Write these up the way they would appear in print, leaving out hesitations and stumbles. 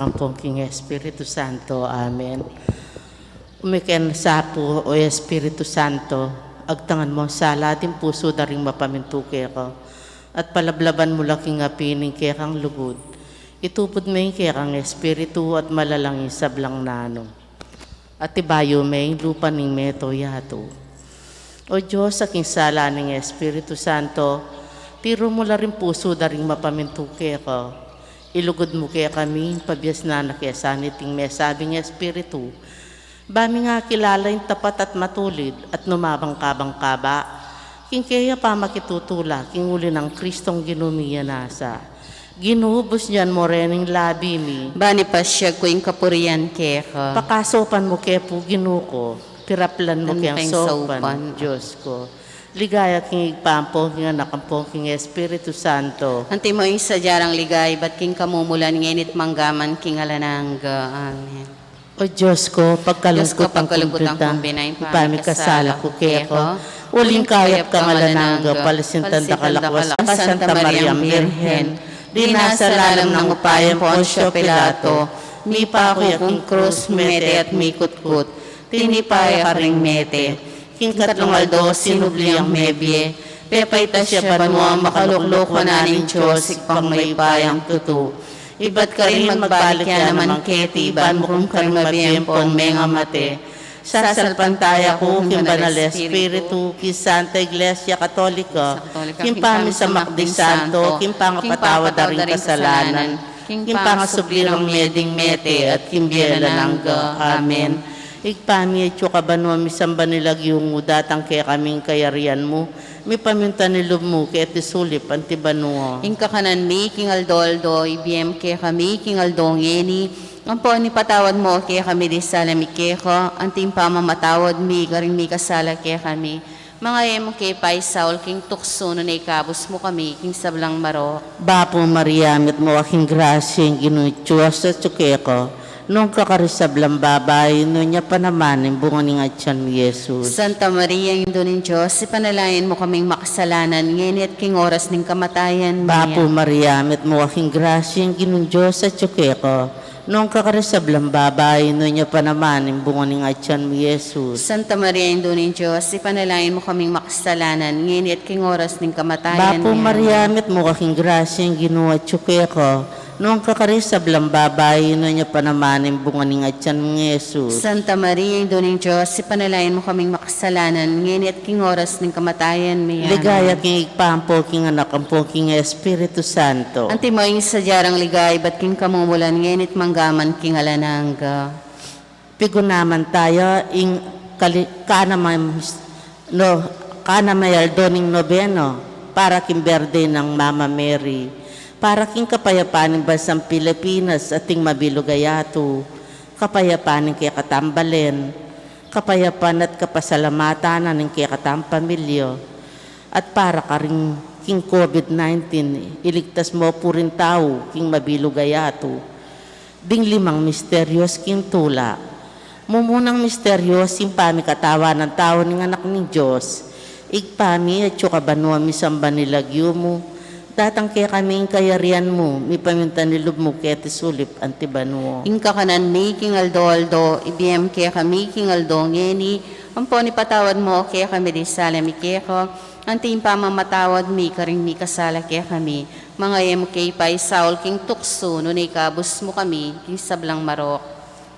nakampong King Espiritu Santo. Amen. Umiken sa po o Espiritu Santo, agtangan mo sala ating puso daring mapamintuke ko, at palablaban mo laking apining kekang lugod. Itupod mo yung kekang Espiritu at malalangin sablang nanong. At ibayo may lupa ning meto yato. O Diyos, aking sala ng Espiritu Santo, tiro mo la rin puso daring mapamintuke ko. Ilugod mo kaya kami, pabias na nakiasaniting may sabing Espiritu. Bami nga kilala yung tapat at matulid at numabang-kabang-kaba. King kaya pa makitutula, king uli ng Kristong ginumiya nasa. Ginubos niyan mo rin yung labi mi. Bani pa siya ko yung kapurian keka. Pakasopan mo kaya po ginuko. Piraplan mo kaya sopan, Diyos ko. Ligaya king igpampo, king anak ang king Espiritu Santo. Anti mo yung sadyarang ligay, ba't king kamumulan nginit manggaman king alanangga. Amen. O Diyos ko, pagkalungkot ang kumpita, ipamikasala ko keko, uling kayap kang alanangga, palisintan da kalakwas, Santa Maria Virgen, dinasalalam ng upayang Poncio Pilato, mi pa ako yaking krus, mete at mikut-kut, tinipaya ka ring mete, king katlong aldo, sinubli ang mebye, pepayta siya pa mo ang makalukloko na ng Diyos, ikpang may payang tutu. Iba't ka rin magbalik ya naman keti, ban mo kung kang mabiyempong menga mate. Sasalpantaya ko, king banal Espiritu, king Santa Iglesia Katolika, king pami sa Makdi Santo, king pangapatawa daring kasalanan, king pangasubirang meding mete, at king biyela nangga. Amen. Igpami at yukabanwa misamba nilag yung udatang kaya kaming kayarian mo. May paminta nilub mo kaya tisulip antibanwa. Ing kakanan mi, king aldoldo, ibiyem kaya kami, king aldong yeni. Ang po ni patawad mo kaya kami di salami kaya ko. Anting pamamatawad mi, garing mi kasala kaya kami. Mga emo kay Pai Saul, king tukso no na ikabos mo kami, king sablang maro. Bapo Maria, mit mo aking grasya yung ginutuwas sa tsukeko. Nung kakarisablang babay, nung niya pa naman yung bunga ni Atyan ni Jesus. Santa Maria, Indo ng Diyos, ipanalayan mo kaming makasalanan, nginit king oras ng kamatayan. Bapo Maria, mit mo aking grasya yung ginundyos sa tsukeko. Nung kakarisablang babay, nung niya pa naman yung bunga ni Atyan ni Jesus. Santa Maria, Indo ng Diyos, ipanalayan mo kaming makasalanan, nginit king oras ng kamatayan. Bapo Maria, mit mo aking grasya yung ginuwa tsukeko. Noong kakarisablang babay, no niya pa naman yung bunga ni Atyan ng Jesus. Santa Maria, Indo ng Diyos, ipanalayan mo kaming makasalanan, nginit king oras ng kamatayan. Ligaya king igpampo, king anak ang king Espiritu Santo. Anti mo yung sadyarang ligay, ba't king kamumulan, nginit manggaman king alanangga. Pigo naman tayo, ing kanamayal doning nobeno, para king berde ng Mama Mary. Para king kapayapaan ng bansang Pilipinas ating mabilugayato, kapayapaan ng kaya katambalen, kapayapaan at kapasalamatan ng kaya katampamilyo, at para ka rin king COVID-19, iligtas mo po rin tao king mabilugayato, ding limang misteryos king tula. Mumunang misteryos, simpami katawa ng tao ng anak ng Diyos, igpami at yukabanwa misamba nilagyo mo, datang kaya kaming kayarian mo, mi paminta nilub mo kaya tisulip antibanuo. Ingka kanan mi, king aldo, ibiyem kaya kami, king aldo ngeni, ang po ni patawad mo kaya kami di salami kaya ko, anting pamamatawad mi, karing mi kasala kaya kami, mga emo kay Pai Saul, king tukso, no na ikabos mo kami, king sablang marok.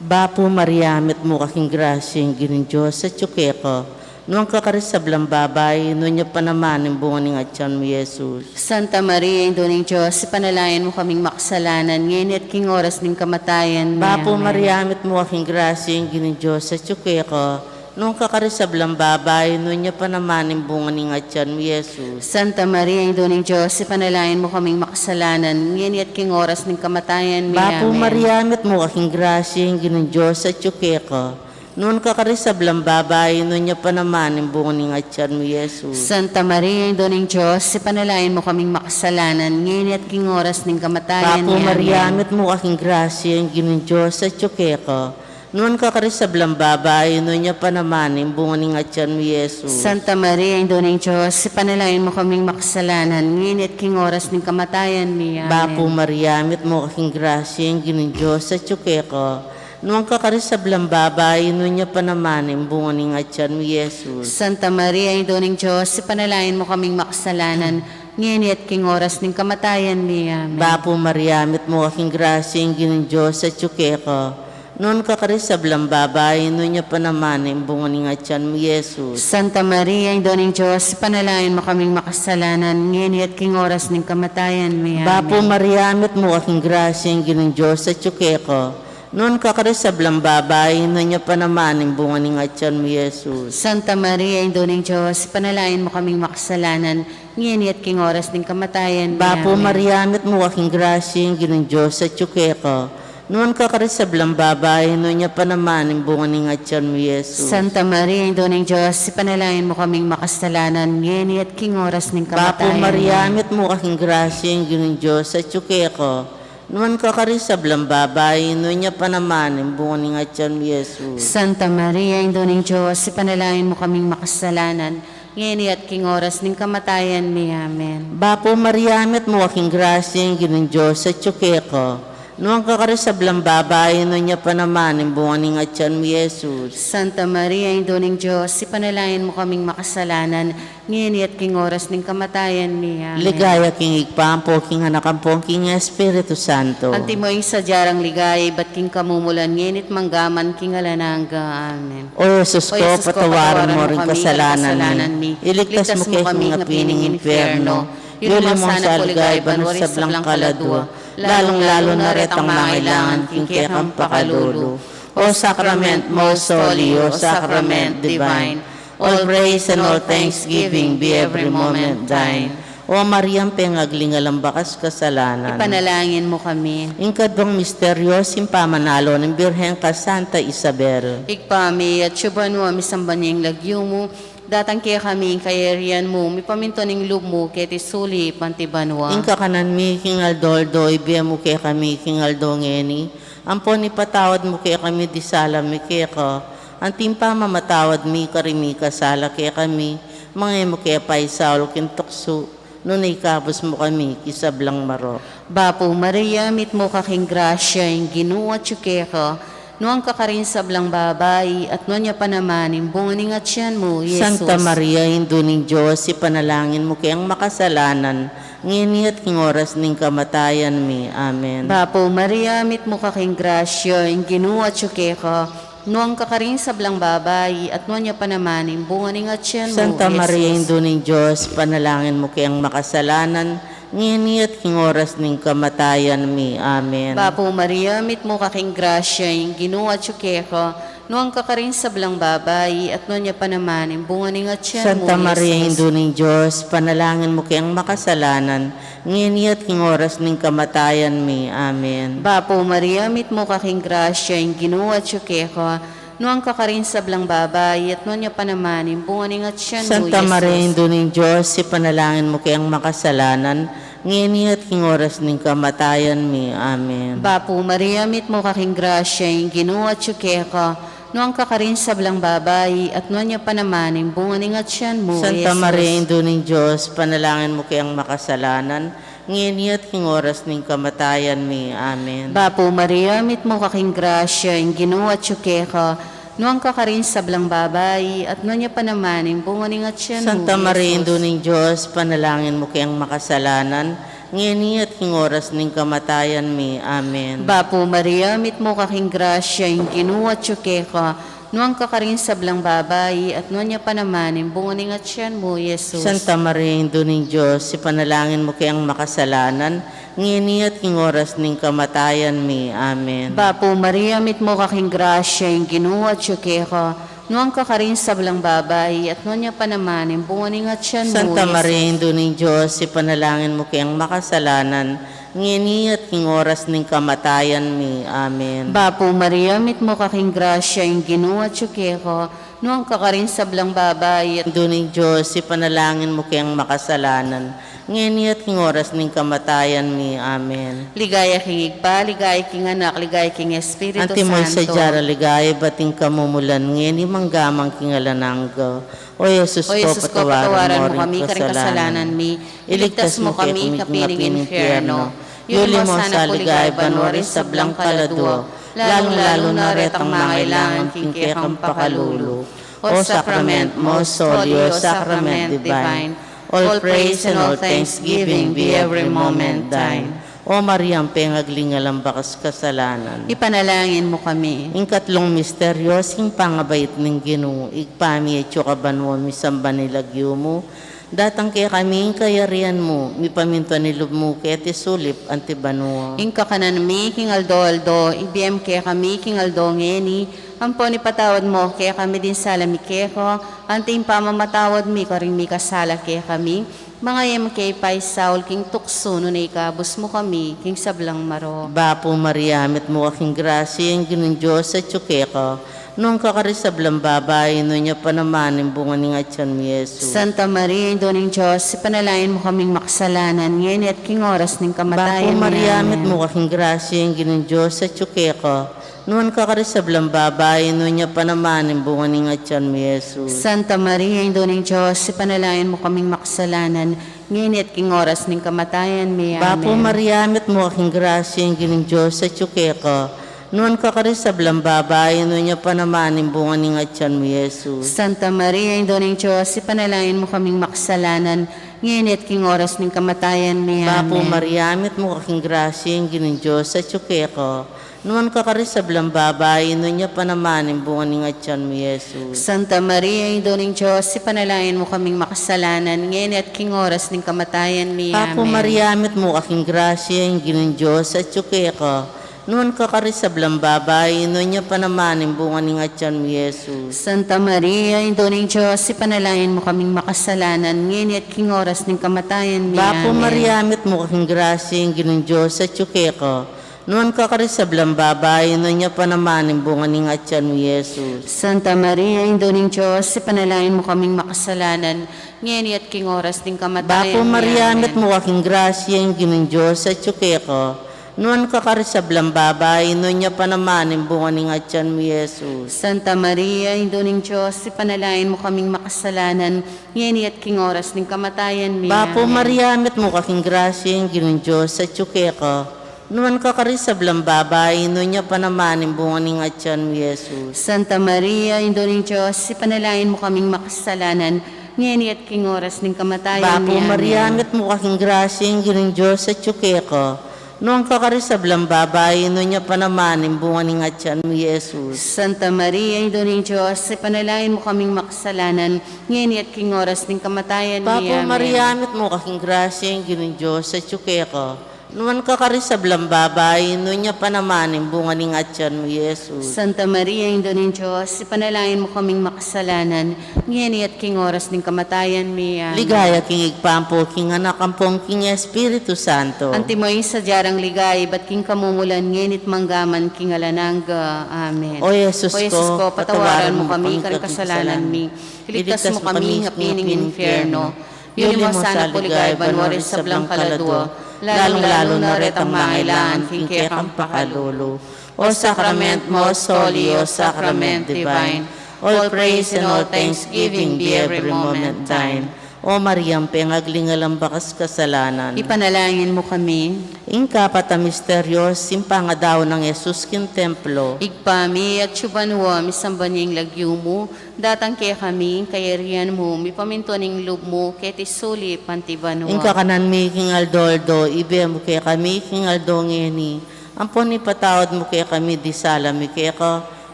Bapo Maria, mit mo kaking grasya yung ginundyos sa tsukeko, noong kakarisablang babay, noon niya pa naman yung bunga ng Atyan mo, Jesus. Santa Maria, Indo ng Diyos, ipanalayan mo kaming makasalanan, nginit king oras ng kamatayan. Bapo Maria, mit mo aking grasya yung ginundyos sa tsukeko, noong kakarisablang babay, noon niya pa naman yung bunga ng Atyan mo, Jesus. Santa Maria, Indo ng Diyos, ipanalayan mo kaming makasalanan, nginit king oras ng kamatayan. Bapo Maria, mit mo aking grasya yung ginundyos sa tsukeko, noon kakarisablang babay, noon niya pa naman yung bunga ng Atyan mo, Jesus. Santa Maria, Indo ng Diyos, ipanalayan mo kaming makasalanan, nginit king oras ng kamatayan. Bapo Maria, mit mo aking grasya yung ginundyos sa tsukeko, Noon ka karisablang babae, no niya pa naman, bunga ni nga tiyan mo, Yesus. Santa Maria, Ina ng Diyos, panalangin mo kaming makasalanan, ngunit king oras ng kamatayan niya. Bapo Maria, mit mo kaking grasya, ang ginin Diyos sa tsuke ko. Noong kakarisablang babae, no niya pa naman, bunga ni nga tiyan mo, Yesus. Santa Maria, Ina ng Diyos, panalangin mo kaming makasalanan, ngunit king oras ng kamatayan niya. Bapo Maria, mit mo kaking grasya, ang ginin Diyos sa tsuke ko. Noon kakarisablang babae, no niya pa naman, bunga ni nga tiyan mo, Yesus. Santa Maria, Ina ng Diyos, panalangin mo kaming makasalanan, ngunit king oras ng kamatayan niya. Bapo Maria, mit mo kaking grasya, ang ginin Diyos sa tsuke ko. Noon kakarisablang babae, no niya pa naman, bunga ni nga tiyan mo, Yesus. Santa Maria, Ina ng Diyos, panalangin mo kaming makasalanan, ngunit king oras ng kamatayan niya. Bapo Maria, mit mo kaking grasya, ang ginin Diyos sa tsuke ko. Noon kakarisablang babae, no niya pa naman, bunga ni nga tiyan mo, Yesus. Santa Maria, Ina ng Diyos, panalangin mo kaming makasalanan, ngunit king oras ng kamatayan. Bapo Maria, mit mo kaking grasya, ang ginin Diyos sa tsuke ko. Noon kakarisablang babae, no niya pa naman, bunga ni nga tiyan mo, Yesus. Santa Maria, Ina ng Diyos, panalangin mo kaming makasalanan, ngunit king oras ng kamatayan niya. Amen. Bapo Maria, mit mo kaking grasya, ang ginin Diyos sa tsuke ko. Noong kakarisablang babae, no niya pa naman, bunga ni nga tiyan mo, Yesus. Santa Maria, Ina ng Diyos, panalangin mo kaming makasalanan, ngunit king oras ng kamatayan niya. Amen. Ligaya king igpampo, king hanakampong, king Espiritu Santo. Antimoing sa jarang ligay, ba't king kamumulan, ngunit manggaman king alanangga. Amen. O Jesus ko, patawaran mo rin kasalanan mi. Iligtas mo kay kung napining impyerno. Yuli mong sa algay, banwari sa blang kaladwa. Lalong-lalo na ret ang mangailangan, king kekang pakalulu. O Sacrament most holy, O Sacrament divine, all praise and all thanksgiving be every moment thine. O Mariam, pengaglingalang bakas kasalanan. Ipanalangin mo kami. Ingkadong misteryos, impamanalo ng Birhen ka Santa Isabel. Ikpami at syuban mo, misamban niyang lagyo mo, datang kaya kami, kayarian mo, may paminto ng loob mo, kaya tisuli, pantibanwa. Ingka kanan mi, kingal doldo, ibiya mo kaya kami, kingal dongeni. Ampon ipatawad mo kaya kami, disala mi kaya ko. Anting pa mamatawad mi, karimi kasala kaya kami. Mga mo kaya paisaul, kintukso. Noon ay kabos mo kami, kisablang maro. Bapo Maria, mit mo kaking grasya, yung ginuwa tsukeko, noong kakarin sablang babay, at noon niya pa naman, bunga ni nga tiyan mo, Jesus. Santa Maria, Hindu ng Diyos, ipanalangin mo kayang makasalanan, ngini at king oras ning kamatayan mi. Amen. Bapo Maria, mit mo kaking grasya, yung ginuwa tsukeko, noong kakarin sablang babay, at noon niya pa naman, bunga ni nga tiyan mo, Santa Jesus. Maria, Hindu ng Diyos, panalangin mo kayang makasalanan, ngini at king oras ning kamatayan mi. Amen. Bapo Maria, mit mo kaking grasya, yung ginuwa tsukeko, noong kakarin sablang babay, at noon niya pa naman, bunga ni nga tiyan mo, Santa Maria, Jesus. Hindu ng Diyos, panalangin mo kayang makasalanan, ngini at king oras ning kamatayan mi. Amen. Bapo Maria, mit mo kaking grasya, yung ginuwa tsukeko, noong kakarin sablang babay, at noon niya pa naman, bunga ni nga tiyan mo, Santa Jesus. Maria, Hindu ng Diyos, ipanalangin mo kayang makasalanan, ngini at king oras ning kamatayan mi. Amen. Bapo Maria, mit mo kaking grasya, yung ginuwa tsukeko, noong kakarin sablang babay, at noon niya pa naman, bunga ni nga tiyan mo, Santa Jesus. Maria, Hindu ng Diyos, panalangin mo kayang makasalanan, ngini at king oras ning kamatayan mi. Amen. Bapo Maria, mit mo kaking grasya, yung ginuwa tsukeko, noong kakarin sablang babay, at noon niya pa naman, bunga ni nga tiyan mo, Santa Maria, Jesus. Hindu ng Diyos, panalangin mo kayang makasalanan, ngini at king oras ning kamatayan mi. Amen. Bapo Maria, mit mo kaking grasya, yung ginuwa tsukeko, noong kakarin sablang babay, at noon niya pa naman, bunga ni nga tiyan mo, Jesus. Santa Maria, Hindu ng Diyos, ipanalangin mo kayang makasalanan, ngini at king oras ning kamatayan mi. Amen. Bapo Maria, mit mo kaking grasya, yung ginuwa tsukeko, noong kakarin sablang babay, at noon niya pa naman, bunga ni nga tiyan mo, Santa Jesus. Maria, Hindu ng Diyos, ipanalangin mo kayang makasalanan, ngini at king oras ning kamatayan mi. Amen. Bapo Maria, mit mo kaking grasya, yung ginuwa tsukeko, noong kakarin sablang babay, at Hindu ng Diyos, ipanalangin mo kayang makasalanan, ngeni at king oras ning kamatayan mi. Amen. Ligaya king Igpa, ligaya king Anak, ligaya king Espiritu Antimoy sa Santo. jara ligaya, bating kamumulan, ngeni manggamang king alananggo. O Jesus O Jesus ko, patawaran mo kami, karing kasalanan mi. mi. Iligtas mo kami, kapiling infierno. Yuli mo sa ligaya, banwari sa blang kaladwa. Lalong-lalo na retang mangailangan, king kekang pakalulu. O sacrament most holy, O sacrament divine, all praise and all thanksgiving be every moment thine. O Mariam, pengaglingalang bakas kasalanan. Ipanalangin mo kami. Ing katlong misteryos, ing pangabait ng Ginoo, igpami at yukabanwo, misamba nilagyo mo, datang kaya kami, ing kayarian mo, mipaminto nilub mo, kaya tisulip, antibanwo. Ing kakanan mi, king Aldo, ibiyem kaya kami, king Aldo ngeni, ampo ni patawad mo, kaya kami din sala mi keko, anting pamamatawad mi, karing mi kasala kaya kami, mga yem kay Pai Saul, king tukso, no na ikabos mo kami, king sablang maro. Bapo Maria, met mo aking grasya, ang ginong Diyos sa tsukeko, nung kakarisablang babae, no niya panamanin bunga ni atyan mi Yesu. Santa Maria, Ino ng Diyos, ipanalain mo kaming makasalanan, ngayon at king oras ng kamatayan. Bapo Maria, Amen. met mo aking grasya, ang ginong Diyos sa tsukeko, noon kakarisablang babae, no niya panamanin bunga ni atyan mi Yesu. Santa Maria, Ino ng Diyos, ipanalain mo kaming makasalanan, ngayon at king oras ng kamatayan. Amen. Bapo Maria, met mo aking grasya, ang ginong Diyos sa tsukeko, noon kakarisablang babae, no niya panamanin bunga ni atyan mi Yesu. Santa Maria, Ino ng Diyos, ipanalain mo kaming makasalanan, ngayon at king oras ng kamatayan. Amen. Bapo Maria, met mo aking grasya, ang ginong Diyos sa tsukeko, noon kakarisablang babae, no niya panamanin bunga ni atyan mi Yesu. Santa Maria, Ino ng Diyos, ipanalain mo kaming makasalanan, ngayon at king oras ng kamatayan. Amen. Bapo Maria, met mo aking grasya, ang ginong Diyos sa tsukeko, noon kakarisablang babae, no niya panamanin bunga ni atyan mi Yesu. Santa Maria, Ino ng Diyos, ipanalain mo kaming makasalanan, ngayon at king oras ng kamatayan. Bapo Amen. Maria, met mo aking grasya, ang ginong Diyos sa tsukeko, noon kakarisablang babae, no niya panamanin bunga ni atyan mi Yesu. Santa Maria, Ino ng Diyos, ipanalain mo kaming makasalanan, ngayon at king oras ng kamatayan. Bapo Maria, Amen. met mo aking grasya, ang ginong Diyos sa tsukeko, noon kakarisablang babae, no niya panamanin bunga ni atyan mi Yesu. Santa Maria, Ino ng Diyos, ipanalain mo kaming makasalanan, ngayon at king oras ng kamatayan. Bapo Amen. Maria, met mo aking grasya, ang ginong Diyos sa tsukeko, noon kakarisablang babae, no niya panamanin bunga ni atyan mi Yesu. Santa Maria, Ino ng Diyos, ipanalain mo kaming makasalanan, ngayon at king oras ng kamatayan. Bapo Amen. Maria, met mo aking grasya, ang ginong Diyos sa tsukeko, noong kakarisablang babae, no niya panamanin bunga ni atyan mi Yesus. Santa Maria, Ino ng Diyos, ipanalain mo kaming makasalanan, ngayon at king oras ng kamatayan. Bapo Amen. Maria, met mo aking grasya, ang ginong Diyos sa tsukeko, noon kakarisablang babae, no niya panamanin bunga ni atyan mi Yesus. Santa Maria, Ino ng Diyos, ipanalain mo kaming makasalanan, ngayon at king oras ng kamatayan. Amen. Ligaya king igpampo, king anak ampong king Espiritu Santo. Antimoy sa jarang ligay, ba't king kamumulan, ngenit manggaman, king alanangga. Amen. O Jesus O Jesus ko, patawaran mo kami, kami kan kasalanan mi. Iligtas mo kami, hapining infierno. Yuli mo sana puligay, banwari sa blang kaladwa, lalong-lalo na retang mangailangan, king kekang pakalulu. O sacrament most holy, O sacrament divine, all praise and all thanksgiving be every moment thine. O Mariam, pengaglingalang bakas kasalanan. Ipanalangin mo kami. Ingka pata misteryos, simpanga daw ng Jesus kin templo. Igpami at subanwa, misambaning lagyo mo, datang kaya kami, kayarian mo, mipaminto ning loob mo, ketisuli, pantibanwa. Ingka kanan mi king aldoldo, ibe mo kaya kami king aldo ngeni. Ampon ni patawad mo kaya kami, di sala mi kaya ka.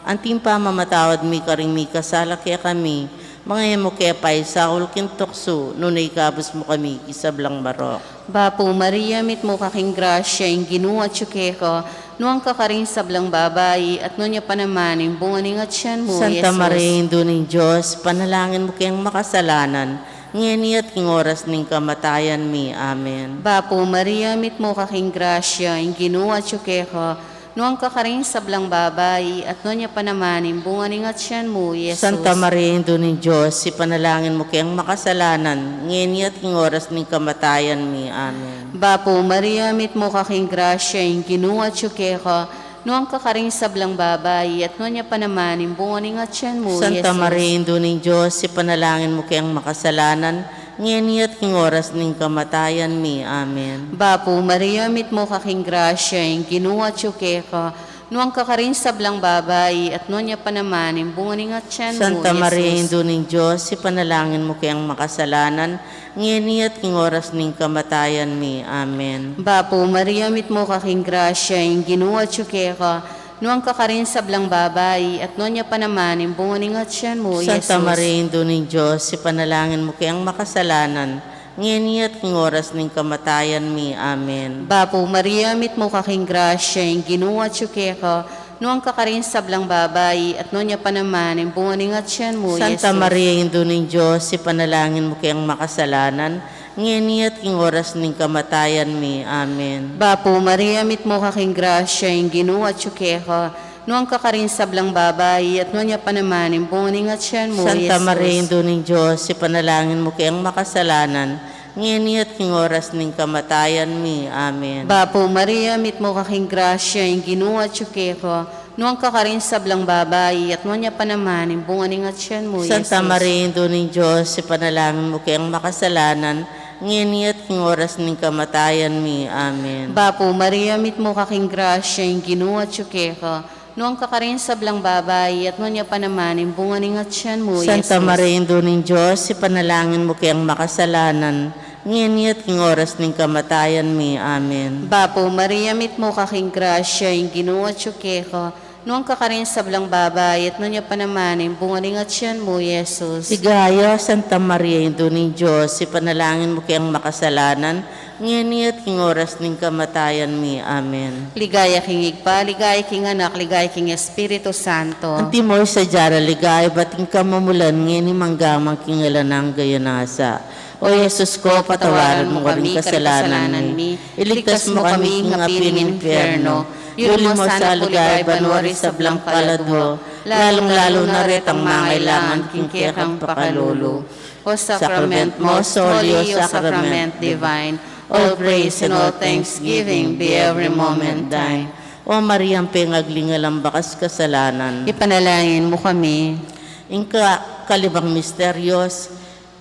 Anting pa mamatawad mi karing mi kasala kaya kami. Mga mo kaya Pai Saul kintokso, nunay kabos mo kami, isablang marok. Bapo Maria, mit mo kaking grasya, yung ginuat syukeko, nuang kakaring sablang babae, at nunya panamanin, bunga ning atsyan mo, Santa Jesus. Maria, Indo ng Diyos, panalangin mo kayang makasalanan, ngayon at king oras ning kamatayan mi. Amen. Bapo Maria, mit mo kaking grasya, yung ginuat syukeko, noong kakaring sablang babae, at noon niya pa naman, imbungan ng atsyan mo, Yesus. Santa Maria, Ino ng Diyos, ipanalangin mo kayang makasalanan, ngayon at king oras ng kamatayan mi. Amen. Bapo Maria, mit mo kaking grasya, yung ginuat siyo keka, noong kakaring sablang babae, at noon niya pa naman, imbungan ng atsyan mo, Santa Yesus. Maria, Ino ng Diyos, ipanalangin mo kayang makasalanan, ngayon at king oras ng kamatayan mi. Amen. Bapo Maria, mit mo kaking grasya, yung ginuat siyo keka, noong kakaring sablang babae, at noon niya pa naman, imbungan ng atsyan mo, Santa Maria, Yesus. Ino ng Diyos, ipanalangin mo kayang makasalanan, ngayon at king oras ng kamatayan mi. Amen. Bapo Maria, mit mo kaking grasya, yung ginuat siyo keka, noong kakaring sablang babae, at noon niya pa naman, imbungan ng atsyan mo, Yesus. Santa Maria, Ino ng Diyos, ipanalangin mo kayang makasalanan, ngayon at king oras ng kamatayan mi. Amen. Bapo Maria, mit mo kaking grasya, yung ginuat siyo keka, noong kakaring sablang babae, at noon niya pa naman, imbungan ng atsyan mo, Santa Yesus. Maria, Ino ng Diyos, ipanalangin mo kayang makasalanan, ngayon at king oras ng kamatayan mi. Amen. Bapo Maria, mit mo kaking grasya, yung ginuat siyo keka, noong kakaring sablang babae, at noon niya pa naman, imbungan ng atsyan mo, Santa Yesus. Maria, Ino ng Diyos, ipanalangin mo kayang makasalanan, ngayon at king oras ng kamatayan mi. Amen. Bapo Maria, mit mo kaking grasya, yung ginuat siyo keka, noong kakaring sablang babae, at noon niya pa naman, imbungan ng atsyan mo, Santa Yesus. Maria, Ino ng Diyos, ipanalangin mo kayang makasalanan, ngayon at king oras ng kamatayan mi. Amen. Bapo Maria, mit mo kaking grasya, yung ginuat siyo keka, noong kakaring sablang babae, at noon niya pa naman, imbungan ng atsyan mo, Santa Yesus. Maria, Ino ng Diyos, ipanalangin mo kayang makasalanan, ngayon at king oras ng kamatayan mi. Amen. Bapo Maria, mit mo kaking grasya, yung ginuat siyo keka, noong kakaring sablang babae, at noon niya pa naman, imbungan ng atsyan mo, Yesus. Ligaya, Santa Maria, Ino ng Diyos, ipanalangin mo kayang makasalanan, ngayon at king oras ng kamatayan mi. Amen. Ligaya king igpa, ligaya king anak, ligaya king Espiritu Santo. Antimoy sa jara ligaya, bating kamamulan, ngayon manggamang kingalanang gayanasa. O Yesus ko, patawaran mo kaming kasalanan mi. Iligtas mo kami ng api ng impyerno. Yuli mo sa alugay, banwari sa blang kalado. Lalong-lalo na retang mangailangan kingkekang pakalulu. O sacrament most holy, O sacrament divine, all praise and all thanksgiving be every moment thine. O Mariang pengaglingalang bakas kasalanan. Ipanalangin mo kami. Ingka kalibang misteryos,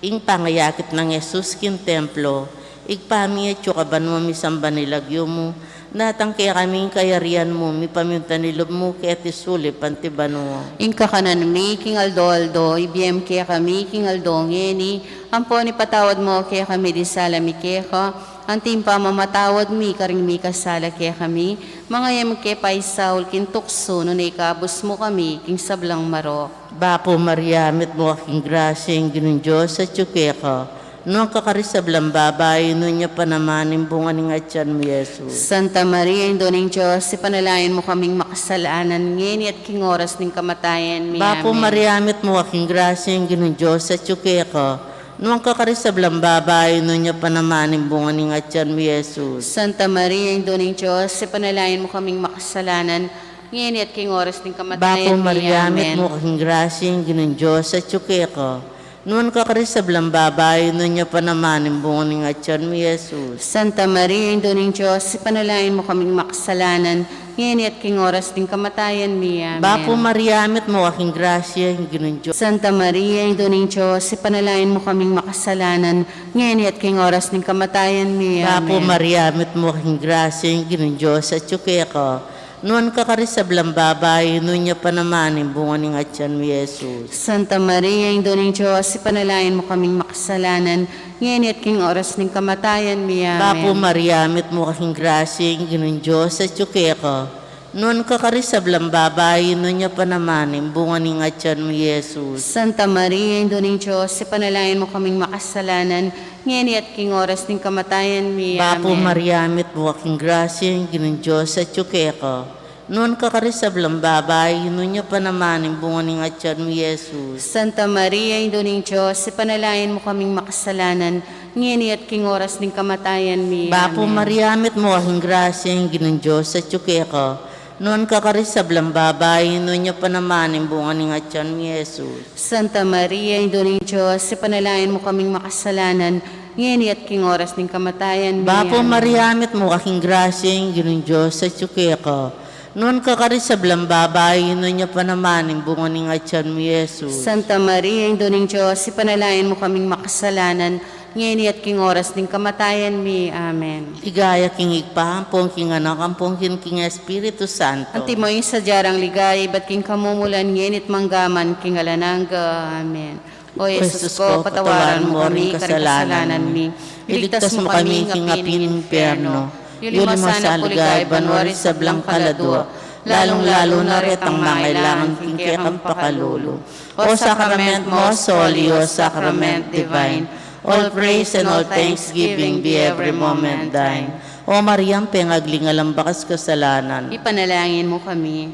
ing pangayakit ng Jesus kin templo, igpami at yukaban mo misamba nilagyo mo, natang kaya kaming kayarian mo, mi paminta nilob mo, kaya tisuli pantiban mo. Inka kanan mi, king aldo, ibiyem kaya kami, king aldo, ngeni, ampo ni patawad mo kaya kami di salami kaya ka, anting pa mamatawad mi, karing mi kasala kaya kami, mga yam kaya paisaul, kin tukso, nun ikabos mo kami, king sablang marok. Bapo Maria, mit mo aking grasya, yung ginong Diyos at yuke ka, noong kakarisablang babae, noon niya pa naman, imbungan ng atyan mo, Jesus. Santa Maria, Indo ng Diyos, ipanalain mo kaming makasalanan, ngeni at king oras ng kamatayan mi. Bapo Amen. Maria, mit mo aking grasya, yung ginong Diyos at yuke ka, noong kakarisablang babae, noon niya pa naman, imbungan ng atyan mo, Jesus. Santa Maria, Indo ng Diyos, ipanalain mo kaming makasalanan, ngayon at king oras ng kamatayan Bapo mi. Maria, mit Amen. mo aking grasya, yung ginong Diyos at yuke ka, noon kakarisablang babae, noon niya pa naman, imbungan ng atyan mo, Jesus. Santa Maria, Indo ng Diyos, ipanalain mo kaming makasalanan, ngayon at king oras ng kamatayan mi. Amen. Bapo Maria, mit mo aking grasya, yung ginong Diyos. Santa Maria, Indo ng Diyos, ipanalain mo kaming makasalanan, ngayon at king oras ng kamatayan mi. Bapo Amen. Maria, mit mo aking grasya, yung ginong Diyos at yuke ka, noon kakarisablang babae, noon niya pa naman, imbungan ng atyan mo, Jesus. Santa Maria, Indo ng Diyos, ipanalain mo kaming makasalanan, ngayon at king oras ng kamatayan mi. Amen. Bapo Maria, mit mo aking grasya, yung ginong Diyos at yuke ka, noon kakarisablang babae, noon niya pa naman, imbungan ng atyan mo, Jesus. Santa Maria, Indo ng Diyos, ipanalain mo kaming makasalanan, ngayon at king oras ng kamatayan mi. Bapo Amen. Maria, mit mo aking grasya, yung ginong Diyos at yuke ka, noon kakarisablang babae, noon niya pa naman, imbungan ng atyan mo, Jesus. Santa Maria, Indo ng Diyos, ipanalain mo kaming makasalanan, ngayon at king oras ng kamatayan mi. Bapo Amen. Maria, mit mo aking grasya, yung ginong Diyos at yuke ka, noon kakarisablang babae, noon niya pa naman ang bunga ng atyan ni Jesus. Santa Maria, Ina ng Diyos, ipanalangin mo kaming makasalanan, ngayon at king oras ng kamatayan. Bapo Maria, amit mo kaking grasya, yung ginong Diyos sa tsuke ko. Noon kakarisablang babae, noon niya pa naman ang bunga ng atyan ni Jesus. Santa Maria, Ina ng Diyos, ipanalangin mo kaming makasalanan, ngayon at king oras ng kamatayan mi. Amen. Ligaya king igpahampong king anak, ampong king Espiritu Santo. Anti mo yung sadyarang ligay, ba't king kamumulan, ngayon at manggaman, king alanangga. Amen. O Jesus ko, patawaran mo kami, kasalanan mi. Iligtas mo kami, king apin impyerno. Yuli masana puligay, banwari sa blang kaladwa. Lalong-lalo na rin ang mangailangan, king kekang pakalulo. O sacrament mo, soli, o sacrament divine. All praise and all thanksgiving be every moment thine. O Mariam, pengaglingalang bakas kasalanan. Ipanalangin mo kami.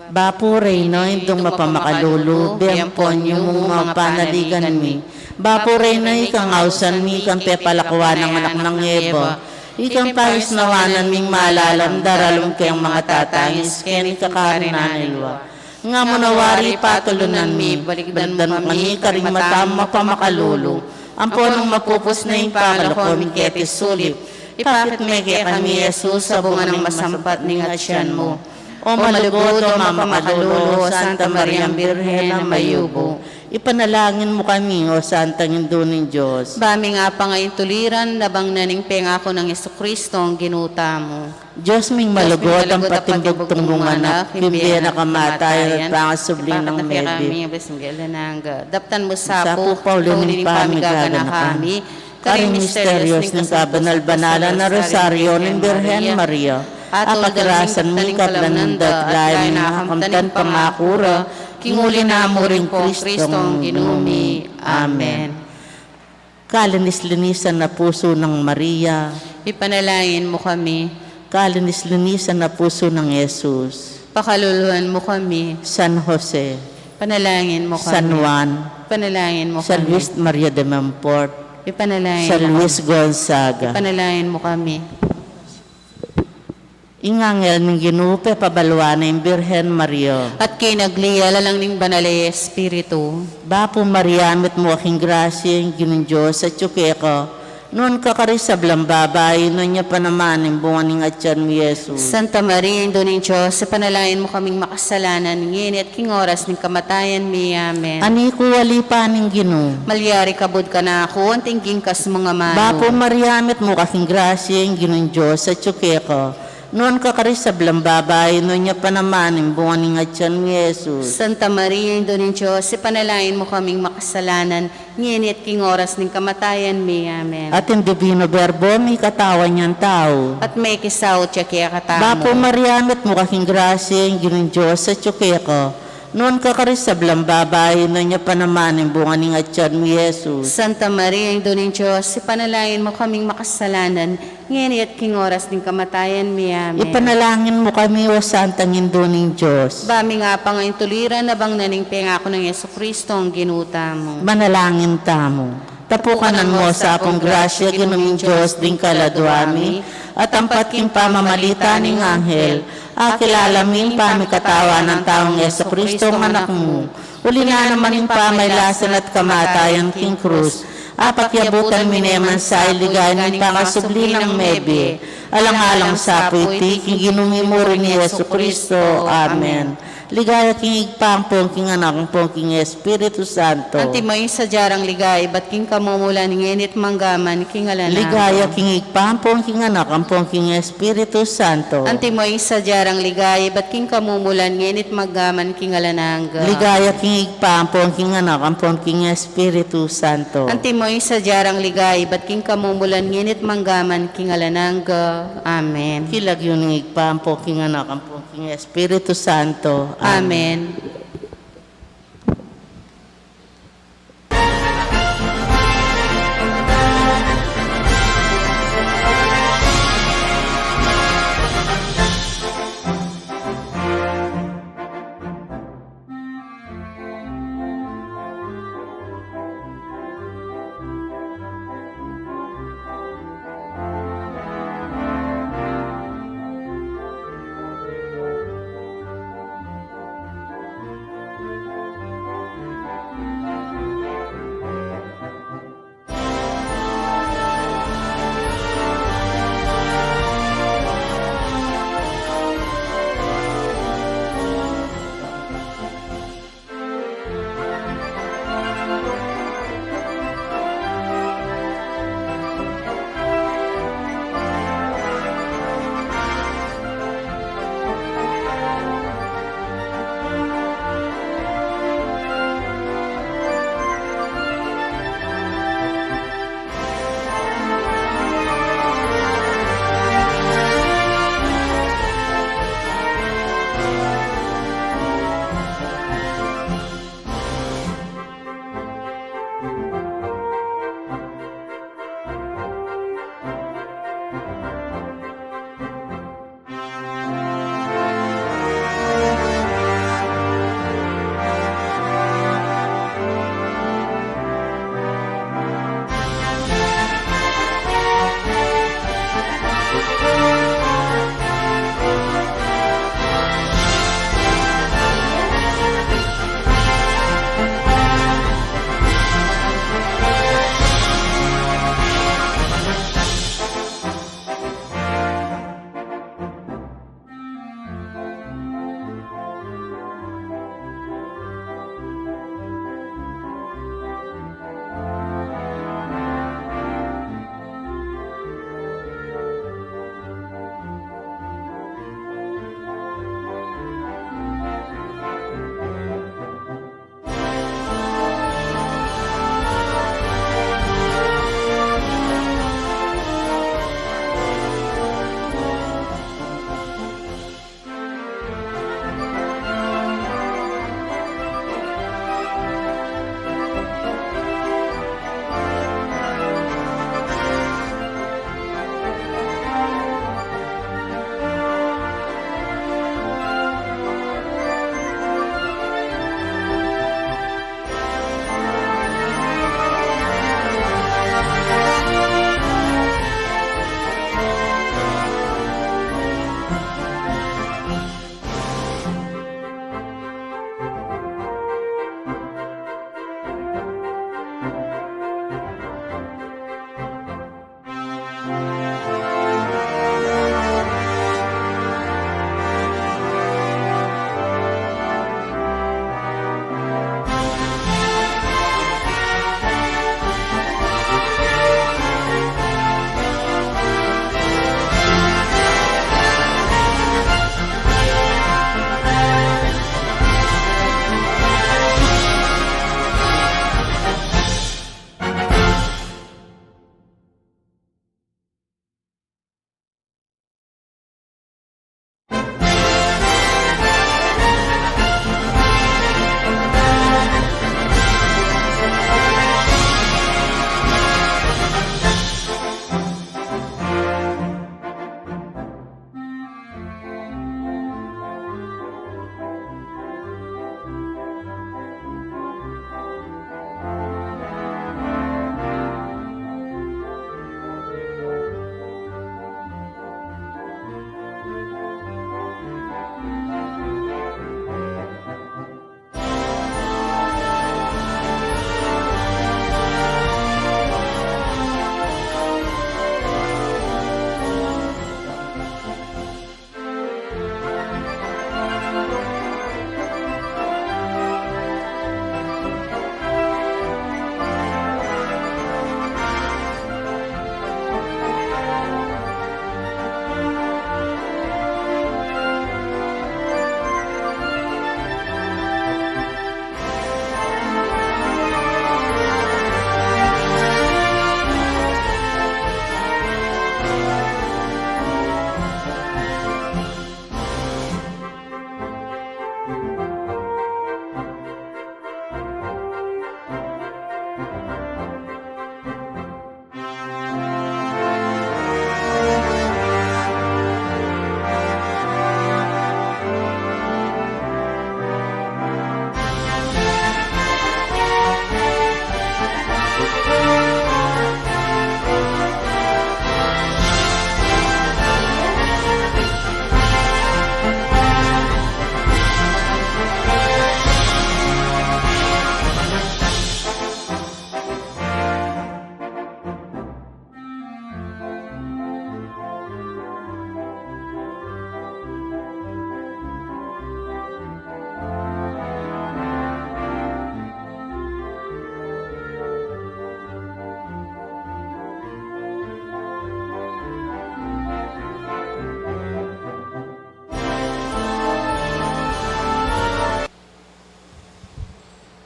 Bapo Reyno, indong mapamakalulu, biyempon yung mga panaligan mi. Bapo Reyno, ikang ausan mi, ikang pepalakwa ng anak ng Eva. Ikang pais nawanan ming malalam, daralong kayang mga tatangis, kaya ikakarunan ilwa. Nga mo nawari patulunan mi, baligdan mo kami, karing matama pamakalulu. Ang ponong mapupos na yung pakalakon, ketis sulip. Ipakit may kaya kami, Jesus, sa bunga ng masampat ning atsyan mo. O malugoto, mamakalulu, Santa Maria Birhen na mayubo. Ipanalangin mo kami, O Santang Induning Diyos. Bami nga pa ngayon tuliran, labang naning pengako ng Jesucristo ang ginuta mo. Diyos ming malugot ang patimbog tunggunganak, hindi na kamatay at pangasubling ng mebi. Daptan mo sa Sapo, po, Paulo, ni Pamigana kami, karing misteryos ng kabanal-banalan na rosaryo ng Birhen Maria, at pagkarasan mi kablanandat, layo na hakamtan panmakura, kinguli na mo rin Kristong ginumi. Amen. Kalinis-linisan na puso ng Maria, Ipanalangin mo kami. kalinis-linisan na puso ng Jesus, Pakaluluhan mo kami. San Jose, Panalangin mo kami. San Juan, Panalangin mo San kami. Luis Maria de Montfort, Ipanalangin San mo Luis kami. Gonzaga. Panalangin mo kami. Ingangel ng ginupe pabalwa ng Birhen Maria. At kinagliyala lang ning banal Espiritu. Bapo Maria, amit mo aking grasya, yung ginong Diyos sa tsuke ko. Noon kakarisablang babae, noon niya pa naman ang bunga ng atyan ni Jesus. Santa Maria, Ina ng Diyos, sa panalangin mo kaming makasalanan, ngayon at king oras ng kamatayan mi. Amen. Ani ko wali pa ng gino. Malyari kabud ka na ako, ang tingging kas mga mano. Bapo Maria, amit mo aking grasya, yung ginong Diyos sa tsuke ko. Noon kakarisablang babae, noon niya pa naman ang bunga ng atyan ni Jesus. Santa Maria, Ina ng Diyos, sa panalangin mo kaming makasalanan, ngayon at king oras ng kamatayan mi. Amen. At yung divino verbo, may katawan niyang tao. At may kisaw tiya kaya katamo. Bapo Maria, amit mo aking grasya, yung ginong Diyos sa tsuke ko. Noon kakarisablang babae, noon niya pa naman ang bunga ng atyan ni Jesus. Santa Maria, Ina ng Diyos, sa panalangin mo kaming makasalanan, ngayon at king oras ng kamatayan mi. Amen. Ipanalangin mo kami, O Santang Induning Diyos. Bami nga pa ngayon tuliran, nabang naning pengako ng Jesucristo ang ginuta mo. Manalangin tamo. Tapukanan mo sa akong grasya, ginuming Diyos, din kaladwami, at ang patking pamamalita ng anghel, akilalamin pamikatawa ng taong Jesucristo ang anak mo. Uli na naman yung pamaylasan at kamatayan king krus. Apakyabutan mineman sa iligan ng pangasubli ng mebe. Alang-alang sa puiti, king ginumi mo rin ni Jesucristo. Amen. Ligaya king igpangpong king anak pong king Espiritu Santo. Anti mo yung sadyarang ligay, ba't king kamumulan ng init manggaman, king alana. Ligaya king igpangpong king anak pong king Espiritu Santo. Anti mo yung sadyarang ligay, ba't king kamumulan ng init manggaman, king alananga. Ligaya king igpangpong king anak pong king Espiritu Santo. Anti mo yung sadyarang ligay, ba't king kamumulan ng init manggaman, king alananga. Amen. Kilag yun ng igpangpong king anak pong king Espiritu Santo. Amen.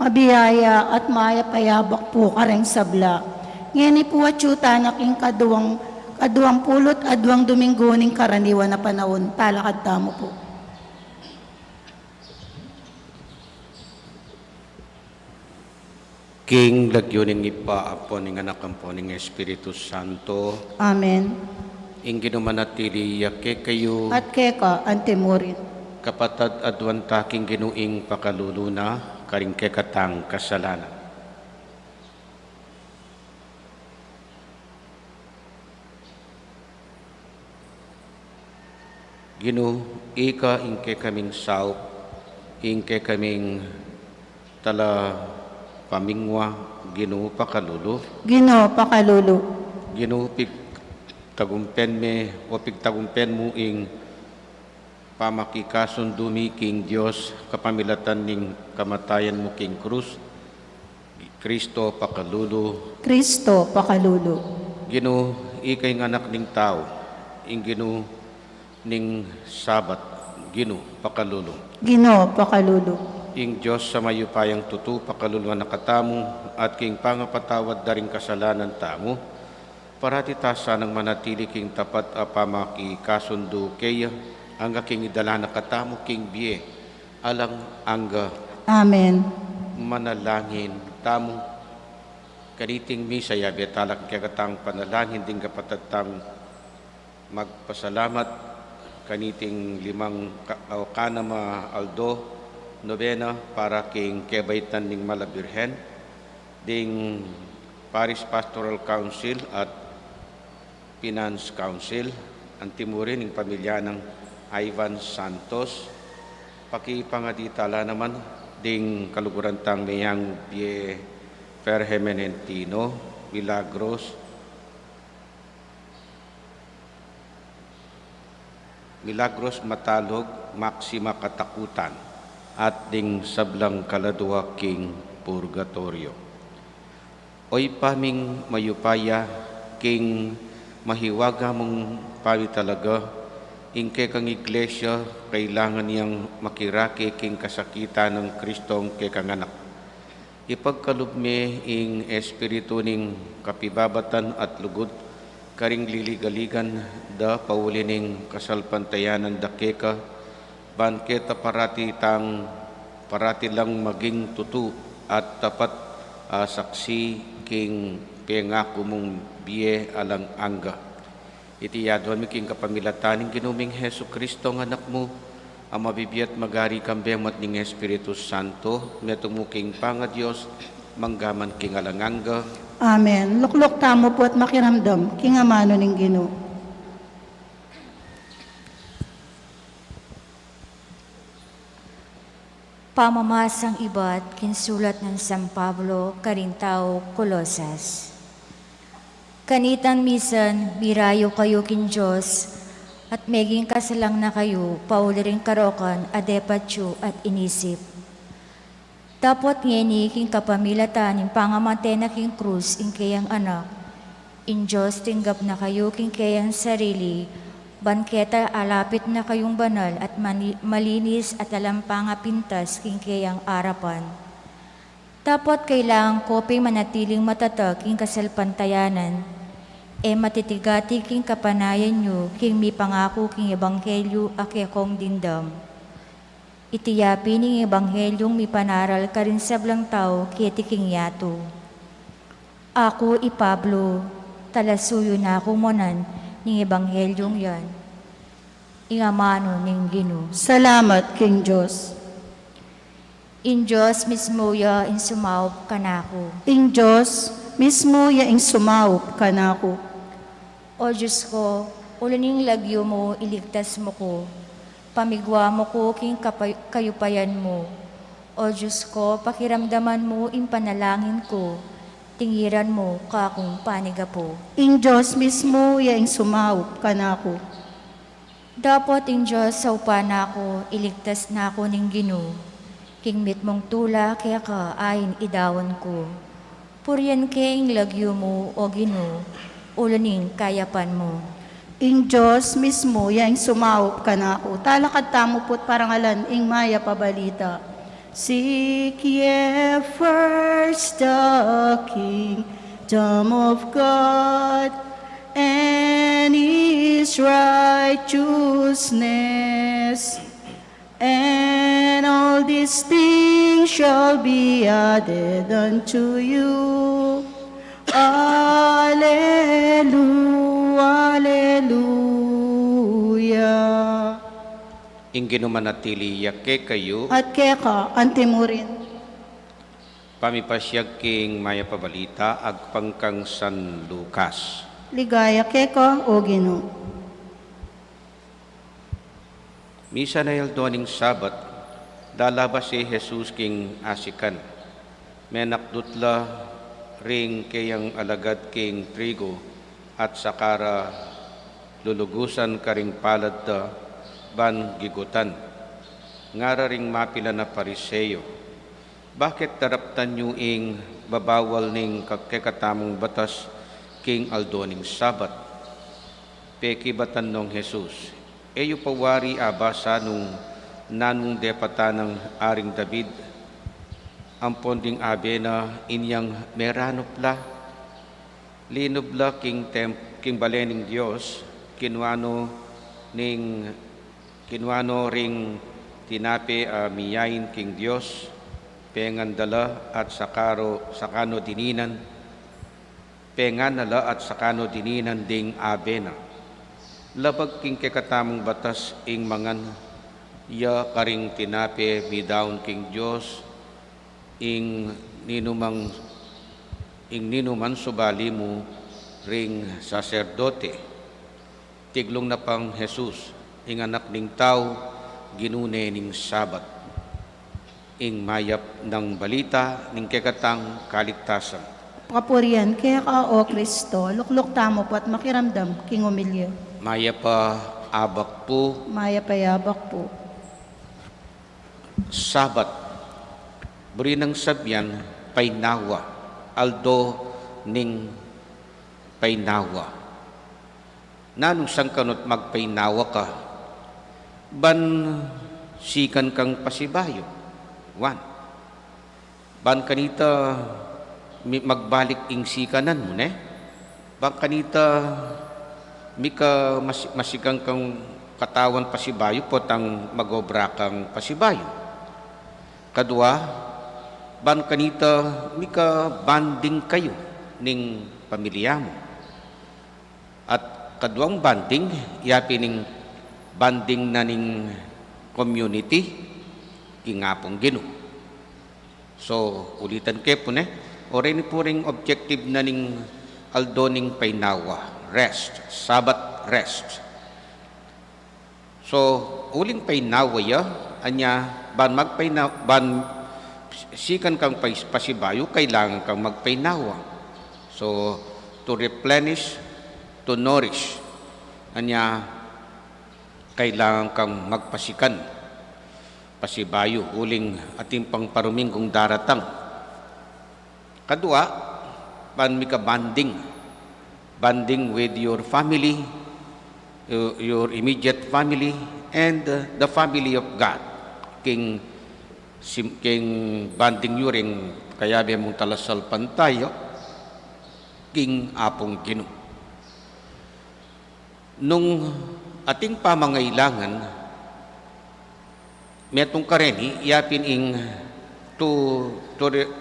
mabiyaya at mayapayabak po kareng sabla. Ngeni po at yuta naking kaduwang pulot adwang Domingo ning karaniwan na panahon, talakad tamo po. King lagyuning ipa apo ning anak ampo ning Espiritu Santo, Amen. ing ginumanatili yake kayo, At keka antemurin. kapatad adwan taking ginuing pakaluluna, karing kekatang kasalanan. Ginu, ika ingke kaming saup, ingke kaming tala pamingwa, ginu pakalulu, Gino pakalulu. ginu pig tagumpen me o pigtagumpen mo ing pamakikasundumi king Dios kapamilatan ning kamatayan mo king krus, Kristo pakalulu, Kristo pakalulu. ginu ikay ng anak ning tao, ing ginu ning sabat, ginu pakalulu. Gino pakalulu. Ing Diyos sa mayupayang tutu pakalulu nga nakatamo at king pangapatawad daring kasalanan tamo, parati tasa ng manatili king tapat a pamakikasundo kaya ang king idala nakatamo king biye alang angga Amen. manalangin tamo kaniting misa yabi talak kakatang panalangin ding kapatatang magpasalamat kaniting limang kanama aldo novena para king kebaitan ning Malabirhen ding Parish Pastoral Council at Finance Council ang timurin ng pamilya ng Ivan Santos pakipangaditala naman ding kalugurantang mayang Bie Ferhemenentino Milagros Matalog Maxima Katakutan at ding sablang kaladwa king Purgatorio. Oy paming mayupaya king mahiwaga mong pami talaga ingke kang iglesia kailangan niyang makiraki king kasakitan ng Kristong kekanganak. Ipagkalubme ing espiritu ning kapibabatan at lugod karing liligaligan da paulining kasalpantayanan da keka banketa parati lang maging tutu at tapat saksi king pengako mong biye alang angga. Iti yadwan mi king kapamilataning ginuming Hesu Kristo ng anak mo, ang mabibiyat magari kambeng mat ning Espiritu Santo, metong mo king panga Diyos, manggaman king alang angga. Amen. Luklok tamo po at makiramdam, kingamano ning Gino. Pamamasang iba't kinsulat ng San Pablo, Karintao, Colosas. Kanitan misan, birayo kayo kin Diyos, at meging kasalang na kayo, pauliring karokan, adepatyo at inisip. Tapot ngeni king kapamilatan, in pangamantena king krus, in kayang anak, in Diyos tinggap na kayo king kayang sarili, banketa alapit na kayong banal at malinis at alampanga pintas king kayang arapan. Tapot kailangan kopi manatiling matatag king kasalpantayanan, matitigati king kapanayan nyo king mi pangako king ebanghelyo akekong dindam. Itiyapi ning ebanghelyong mi panaral ka rin sa blang tao kiti king yato. Ako Pablo, talasuyo na ako monan ning ebanghelyong yan. Ingamano ning Gino. Salamat, King Diyos. In Diyos mismo ya in sumaup kanako. Ing Diyos, mismo yaing sumaup kanako. O Diyos ko, ulaning lagyo mo, iligtas mo ko. Pamigwa mo ko king kayupayan mo. O Diyos ko, pakiramdaman mo in panalangin ko. Tingiran mo kakong panigapo. Ing Diyos mismo yaing sumaup kanako. Dapat ing Diyos sa upan ako, iligtas na ako ning Gino. King mit mong tula, kaya ka ayin idawan ko. Puryan king lagyo mo, o Gino, ulaning kayapan mo. Ing Diyos mismo yaing sumaup kanako. Talakad tamo po't parangalan ing maya pabalita. Seek ye first the kingdom of God and his righteousness, and all these things shall be added unto you. Alleluia, Alleluia. Ingin manatili yake kayo, At keka, antimurin. pamipasyag king maya pabalita, agpangkang San Lucas. Ligaya keka, o Ginoo. Misa na yaldoning Sabat, dalabas si Jesus king asikan. Menakdutla ring kayang alagad king trigo at sakara lulugusan karing palad da ban gigutan. Ngara ring mapila na pariseyo. Bakit daraptan nyo ing babawal ning kakekatamong batas king aldoning Sabat? Peki batan nung Jesus. Eyo pawari abasa nung nanong depata ng Aring David, ang ponding abe na inyang meranopla, linubla king balening Diyos, kinwano ring tinape miyain king Diyos, pengandala at sakano dininan, penganala at sakano dininan ding abe na. Labag king kekatamong batas ing mangan, ya karing tinape midaon king Diyos, ing ninuman subali mo ring saserdote. Tiglong na pang Jesus, ing anak ning tao, ginune ning Sabat, ing mayap ng balita ning kekatang kaligtasan. Kapurian, keka, o Kristo, lukluk tamo po at makiramdam, king umilya. Maya pa abak po, Maya payabak po. Sabat, buri ng sabyan, painawa, aldo ning painawa. Nanong sangkanot magpainawa ka, ban sikan kang pasibayo, wan. Ban kanita magbalik ing sikanan mo, ne? Ban kanita mika masigang kang katawan pasibayo po tang magobra kang pasibayo. Kadua, ban kanita mika banding kayo ning pamilya mo. At kaduang banding, yapi ning banding na ning community, kingapong Ginoo. So, ulitan kayo po ore ni po ring objective na ning aldo ning painawa. Rest, Sabat rest. So, uling painawaya, anya, ban sikan kang pasibayo, kailangan kang magpainawa. So, to replenish, to nourish, anya, kailangan kang magpasikan. Pasibayo, uling ating pang paruming kung daratang. Kadua, ban mika banding with your family, your immediate family, and the family of God. King banding nyo rin, kaya be mong talasal pantayo, king apong Ginoo. Nung ating pamangailangan, metong kareni, yapin ing to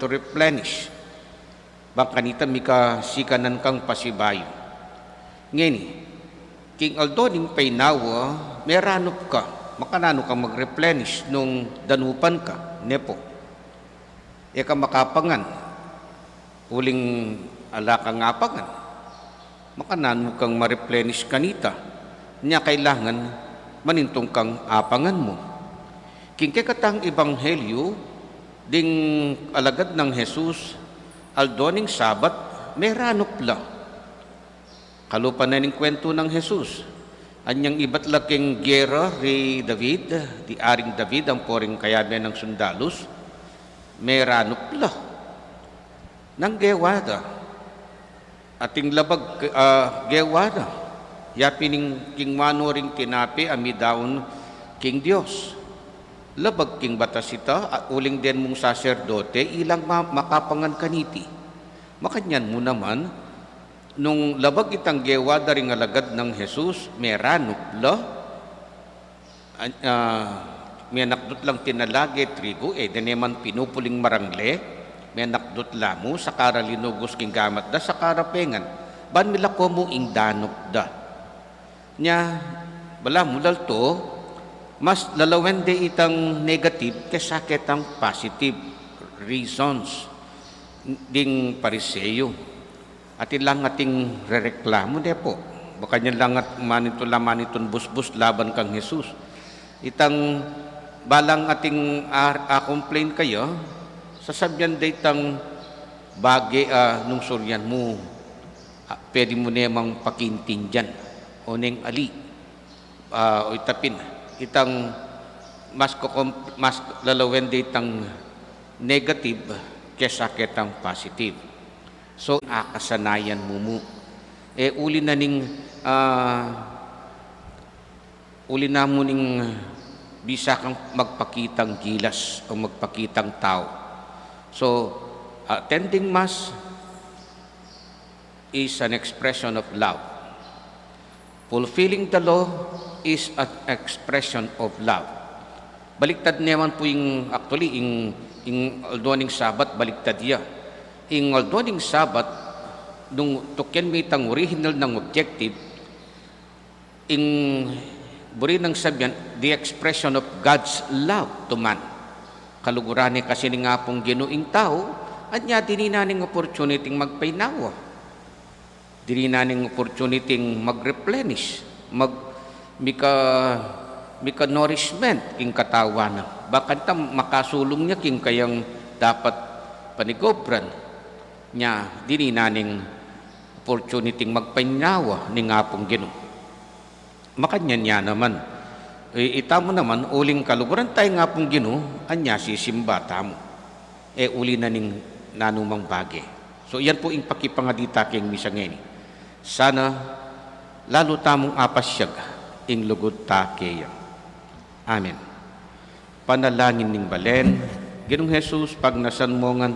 replenish. Baka nita mika sikanan kang pasibayo. Ngeni, king aldoning painawa, meranop ka, makanano kang mag-replenish nung danupan ka, nepo. Eka makapangan, uling ala kang apangan, makanano kang ma-replenish kanita, niya kailangan manintong kang apangan mo. King kekatang ebanghelyo, ding alagad ng Jesus, aldoning Sabat, meranop la. Kalupan na ning kwento ng Jesus. Anyang iba't laking gera ri David, di Aring David, ang poring kayabe ng sundalos, meranop la. Nang gewada. Ating labag gewada. Yapi ning king mano ring tinapi, amidaon king Diyos. labag king batas ita, at uling din mong saserdote, ilang makapangan kaniti. Makanyan mo naman, nung labag itang gewa daring alagad ng Jesus, meranupla, may nakdot lang tinalagi, trigo, deneman pinupuling marangle, may nakdot lamo, sa karalinugos king gamat da, sa karapengan, ban milako mo ing danok da. Nya, bala mulal to, mas lalawen de itang negative kesa ketang positive reasons ding pariseyo. At ilang ating rereklamo de po. Baka niya lang at laman itong busbus laban kang Jesus. Itang balang ating complain kayo, sasabyan de itang bagi nung suryan mo, pwede mo nemang pakintin dyan. O neng ali, o itapin. Itang mas lalawen de itang negative kesa ketang positive. So, akasanayan mo. Uli na mo ning bisa kang magpakitang gilas o magpakitang tao. So, attending Mass is an expression of love. Fulfilling the law is an expression of love. Baliktad naman po yung, actually, yung aldoning Sabat, baliktad ya. Yung aldoning Sabat, nung tukyan may tang original ng objective, yung buri ng sabyan, the expression of God's love to man. Kalugurani kasi ni nga pong ginuing tao, at niya dininaning opportunity magpainawa. Dininaning opportunity mag-replenish, mika nourishment king katawan. Bakit makasulong niya king kayang dapat panigobran niya dininaning opportunity magpainawa ni nga pong Ginoo. Makanya niya naman, itamo naman, uling kaluguran tayo nga pong Ginoo, anya sisimba tamo. Uli na ning nanumang bagay. So yan po yung pakipangadita king misangeni. Sana lalo tamong apasyag ing lugod ta kaya. Amen. Panalangin ning balen, Ginoong Jesus, pag nasanmongan,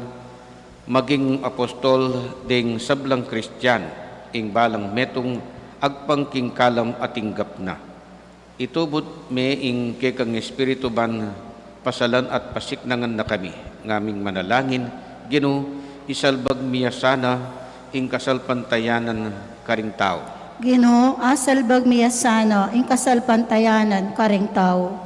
maging apostol ding sablang Kristyan, ing balang metong agpangking kalam ating gapna. Itubot me ing kekang Espiritu ban pasalan at pasiknangan na kami, ngaming manalangin, Ginoo, isalbag miya sana ing kasalpantayanan karing tao. Ginoo, asalbag miya sana, ing kasalpantayanan karing tao.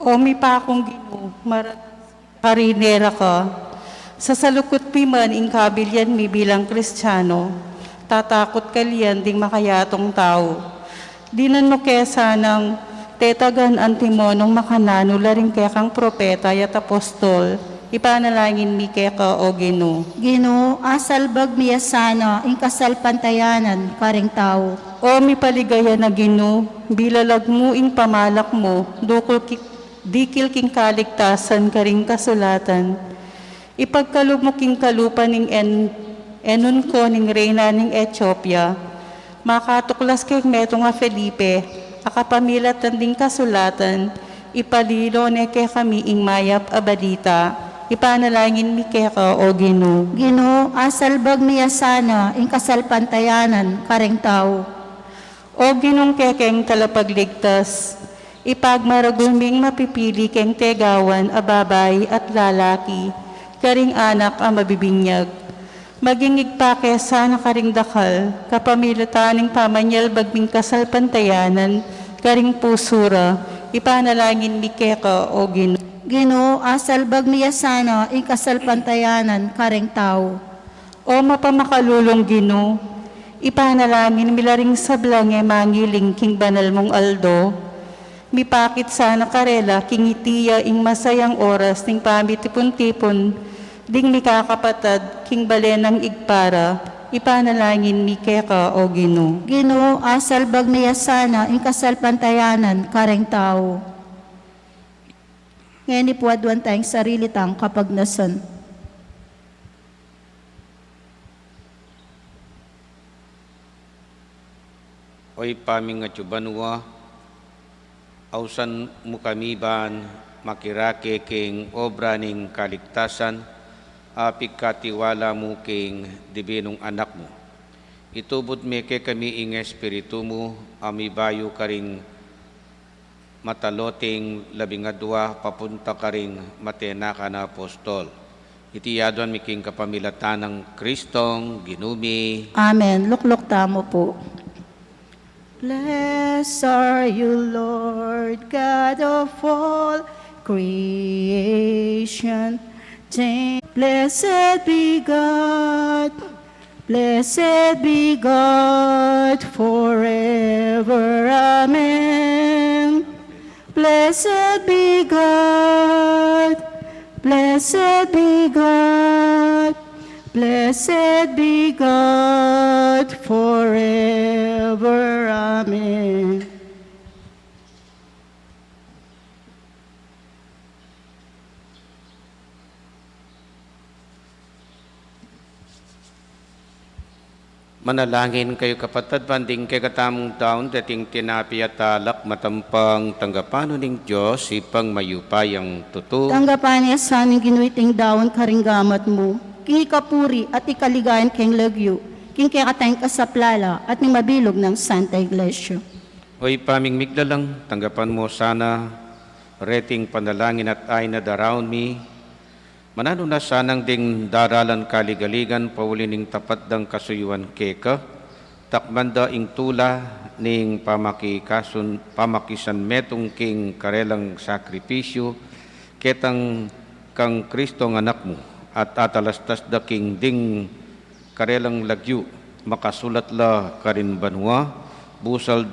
O mi pa akong Ginoo, karinera ka, sa salukot pi man ing kabilyan mi bilang Kristiyano, tatakot kalian ding makayatong tao. Dinan mo kesa ng tetagan antimonong makanano laring kekang propeta yat apostol, ipanalangin mi keka o Ginoo. Ginoo, asalbag miya sana, ing kasalpantayanan karing tao. O mi paligaya na Ginoo, bilalag mo ing pamalak mo, dikil king kaligtasan karing kasulatan. Ipagkalog mo king kalupa ning enon ko ning reyna ning Ethiopia, makatuklas kay meto nga Felipe, akapamilat ding kasulatan, ipalilo ne kay kami ing mayap abadita, ipanalangin mi keka o Ginoo. Ginoo, asalbag miya sana, ing kasalpantayanan karing tao. O Ginong kekeng talapagligtas, ipagmaraguming mapipili keng tegawan a babay at lalaki, karing anak a mabibinyag. Maging igpake sana karing dakal, kapamilataning pamanyal bagming kasalpantayanan, karing pusura, ipanalangin mi keka o Ginoo. Ginoo, asalbag miya sana, ing kasalpantayanan karing tao. O mapamakalulong Ginoo, ipanalangin milaring sablang e mangiling king banal mong aldo, mipakit sana karela king itiya ing masayang oras ning pamitipon-tipon, ding mikakapatad king balenang igpara, ipanalangin mi keka o Ginoo. Ginoo, asalbag miya sana, ing kasalpantayanan karing tao. Ngayon ipuadwan tayong sarili tang kapagnasan. oy paming nga tsubanwa, ausan mo kami ban makirake king obra ning kaligtasan, apik katiwala mo king dibinong anak mo. Itubod me ke kami ing espiritu mo, amibayo ka ring mataloting 12 papunta ka ring matena ka na apostol. Itiyaduan miking kapamilatan ng Kristong ginumi. Amen. Luklok tamo po. Blessed are you, Lord, God of all creation. Blessed be God, blessed be God forever. Amen. Blessed be God, blessed be God, blessed be God forever. Amen. Manalangin kayo kapatid, banding kay katamong taon, dating tinapi at alak, matampang tanggapan ning Diyos, ipang mayupayang tuto. Tanggapan niya sa aming ginuiting daon karinggamat mo, king ikapuri at ikaligayan king lagyo, king kayakatayang kasaplala at ning mabilog ng Santa Iglesia. Oy paming miglalang, tanggapan mo sana, reting panalangin at ay na around me, manano na sanang ding daralan kaligaligan, paulining tapat dang kasuyuan keka, takmanda ing tula ning pamakisan metong king karelang sakripisyo, ketang kang Kristo ng anak mo, at atalastas da king ding karelang lagyu, makasulat la karin banwa, busal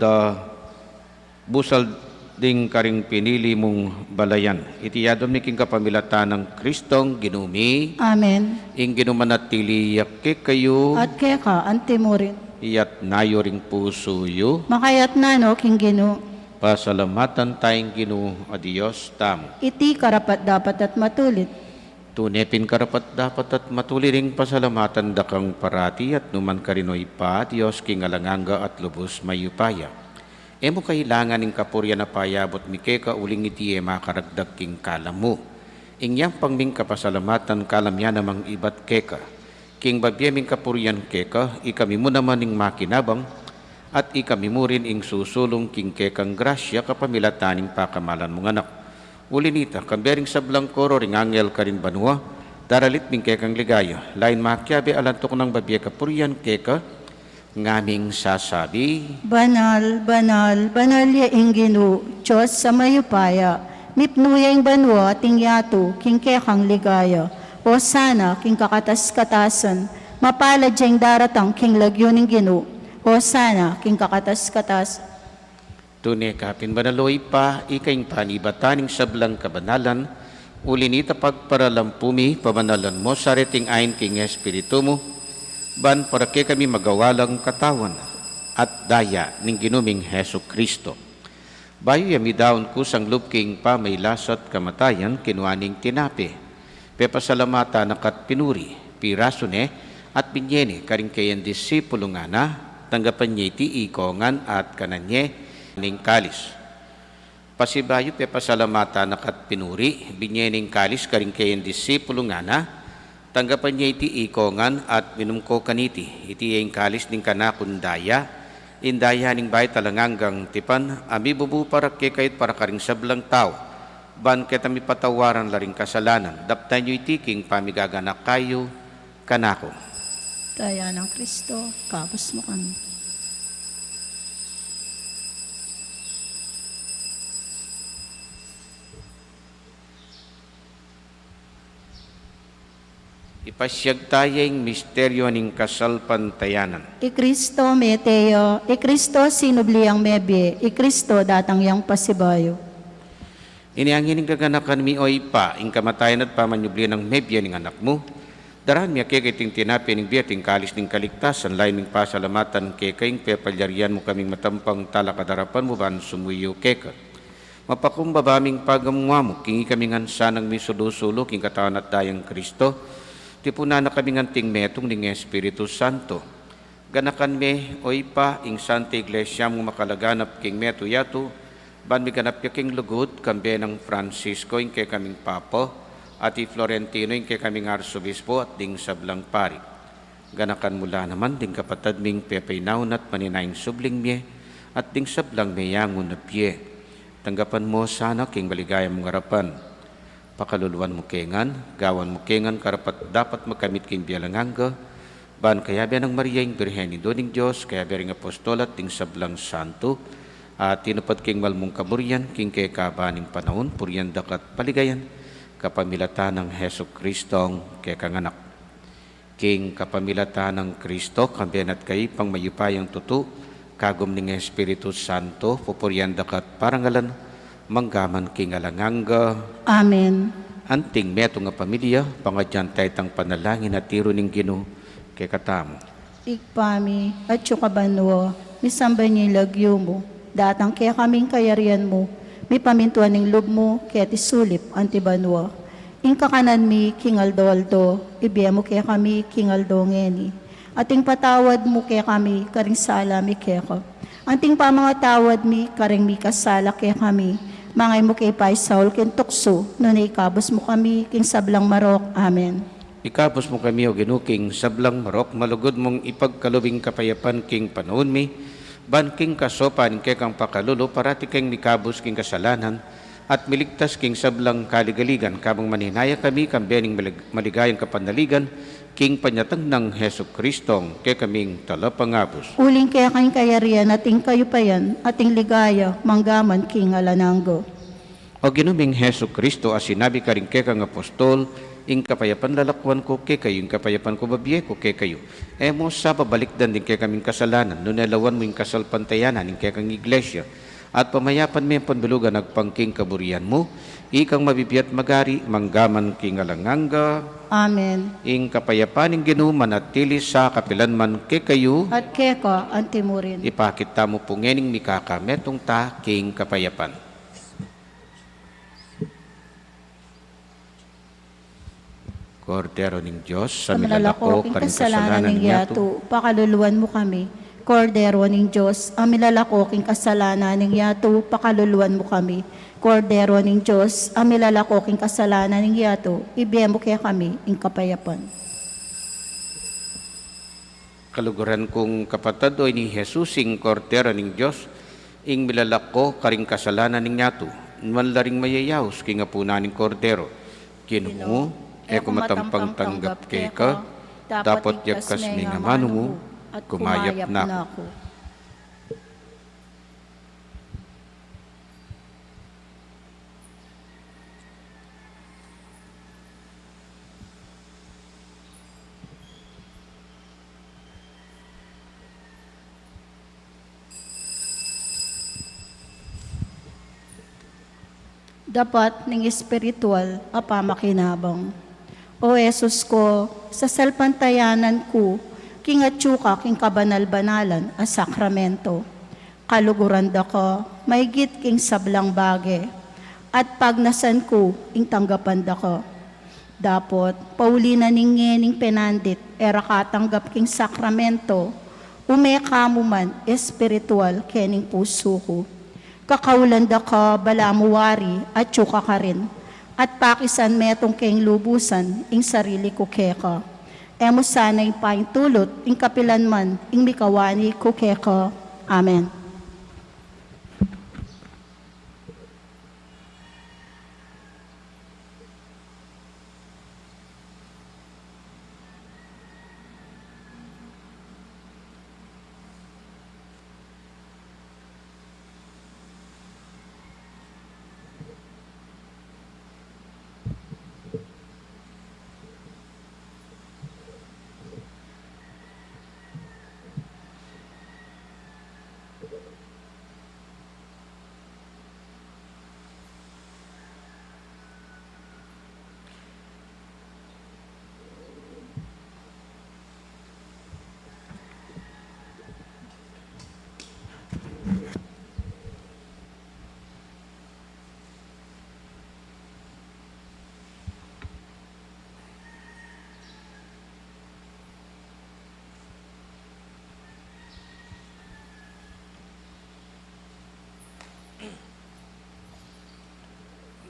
ding karing pinili mong balayan. Itiyadom ni king kapamilatan ng Kristong ginumi. Amen. Ing ginumanatili yakke kayo, At kaya ka, ante mo rin. iyat nayo ring puso yo. Makayat na no, king gino. Pasalamatan tayong Ginoo a Diyos tamo. Iti karapat dapat at matulit. Tunepin karapat dapat at matuliring pasalamatan dakang parati at numan karinoy pa Diyos king alanganga at lubos mayupaya. Emo kailangan ning kapurya na payabot mikeka uling iti makaragdag king kalam mo. Ingyang pangming kapasalamatan kalam ya namang ibat keka. King babyeming kapuryan keka, ikami mo naman ning makinabang, at ikami mo rin ing susulong king kekang grasya kapamilataning pakamalan mong anak. Ulinita, kambering sablang koro ring angel karin banwa, daralit ming kekang ligaya, lain makyabe alantok ng babye kapuryan keka, ngaming sasabi, Banal, banal, banal ya inginu, Diyos sa mayupaya, mipnuya ing banwa ting yato, king kekang ligaya, o sana king kakatas-katasan, mapalad diyang daratang king lagyo ning ginu, o sana king kakatas-katas. Tunay kapin banaloy pa, ikaing panibataning sablang kabanalan, ulinita pagparalampumi, pamanalan mo, sariting ayin king espiritu mo, ban para kay kami magawalang katawan at daya ning ginuming Heso Kristo. Bayo yami daon ko sang lupking pa may lasat kamatayan kinuaning tinapi. Pepasalamata nakat pinuri, pirasone at binyene karing kayan disipulo nga na, tanggapan niya iti ikongan at kananye ning kalis. Pasibayo pepasalamata nakat pinuri, binyening kalis karing kayan disipulo nga na, tanggapan niya iti ikongan at minumko kaniti, iti yung kalis ning kanakundaya, indaya ning bay talanganggang tipan, amibubu para kekait para karing sablang tao, ban kita mi patawaran laring kasalanan, daptan nyo iti king pamigaganak kayo, kanako. Daya ng Kristo, kapos mo kami. Ipasyag tayeng misteryo ning kasalpantayanan. Ikristo meteo, Ikristo sinubliang mebye, Ikristo datang yang pasibayo. Iniangin ning gaganakan mi oy pa, ing kamatayan at pamanyubli ng mebya ning anak mo. Daran mi akikiting tinapi ning biyating kalis ning kaligtasan, lain ning pasalamatan kekaing pepalyarian mo kaming matampang talakadarapan mo ban sumuyo keka. Mapakumbabaming pagamuwa mo, kingi kaming ansanang misulusulo, king katawan at dayang Kristo, tipuna na kaming anting metong ning Espiritu Santo. Ganakan me, oy pa, ing Santa Iglesia mo makalaganap king meto yato, ban mi ganap king lugod, kambe ng Francisco, ing kay kaming Papo, at i Florentino, ing kay kaming Arsobispo, at ding sablang pari. Ganakan mula naman, ding kapatad ming pepaynaon at maninaing subling mie, at ding sablang meyangon na pie. Tanggapan mo sana king maligaya mong harapan. Pakaluluan mo kengan, gawan mo kengan, karapat dapat makamit king bialanganga, ban kaya biya ng Maria ing Birhen ni Doning Diyos, kaya biya ring apostol at ting sablang santo, at tinupad king malmong kaburian, king kay kabaning panahon, puriyan dakat paligayan, kapamilatan ng Heso Kristong kay kanganak. King kapamilatan ng Kristo, kambiyan at kay pang mayupayang tutu, kagom ning Espiritu Santo, pupuriyan dakat parangalan, manggaman king alanganga. Amen. Anting meto nga pamilya, pangadyan taytang panalangin at tiro ning Ginoo kay katamo. Ikpami at yukabanwo, misamba niya lagyo mo, datang kaya kaming kayarian mo, may pamintuan ng loob mo, kaya tisulip antibanwa. Ing kakanan mi kingaldo-aldo, ibiya mo kaya kami kingaldo ngeni. Ating patawad mo kaya kami, karing sala mi kaya ko. Anting pa mga tawad mi, karing mi kasala kaya kami, mangay mo kay Pai Saul ken tukso, nunay ikabos mo kami, king sablang marok. Amen. Ikapos mo kami o ginuking sablang marok, malugod mong ipagkalubing kapayapan king panahon mi, ban king kasopan kay kang pakalulo, parati king nikabos king kasalanan, at miligtas king sablang kaligaligan, kabang maninaya kami, kambening maligayang kapanaligan, king panyatang ng Heso Kristong, kay kaming talapangabos. Uling kaya kayong kayarian, ating kayo pa yan, ating ligaya, manggaman king alananggo. O ginuming Heso Kristo, as sinabi ka rin kay kang apostol, ing kapayapan lalakwan ko kay kayo, ing kapayapan ko babiye ko kay kayo. E mo sa pabalikdan din kay kaming kasalanan, nunelawan mo ing kasalpantayanan, ing kay kang iglesia, at pamayapan mo yung panbilugan nagpangking kaburian mo, ikang mabibiyat magari, manggaman king alanganga. Amen. Ing kapayapan ing Ginoo manatili sa kapilanman kay kayo, At keka, antimurin. ipakita mo po ngening mikakametong ta king kapayapan. Kordero ning Diyos, sa milalako, king karing kasalanan kasalanan ng ng yato, yato, pakaluluan mo kami. Kordero ning Diyos, ang milalako king kasalanan ng yato, pakaluluan mo kami. Kordero ning Diyos, ang milalako king kasalanan ng yato, ibiyen mo kaya kami, ing kapayapan. kaluguran kong kapatad o ni Jesus, ing kordero ning Diyos, ing milalako, karing kasalanan ng yato, manlaring mayayaws, king apuna ning kordero. Ginoo, eko matampang tanggap kay ka, dapat yakas mi nga mano mo, at kumayap na ako. ako. Dapat ning espiritual apamakinabang. O Jesus ko, sa salpantayanan ko, king atsuka king kabanal-banalan a sakramento. Kaluguran da ko, may git king sablang bage, at pagnasan ko, ing tanggapan da ko. Dapot, paulina ning ngening penandit, era katanggap king sakramento, umeka mo man espiritual kening puso ko. Kakaulan da ka balamuwari at tsuka ka rin, at pakisan metong keng lubusan, ing sarili ko keka. Emo sana'y paing tulot, ing kapilan man, ing mikawani ko keka. Amen.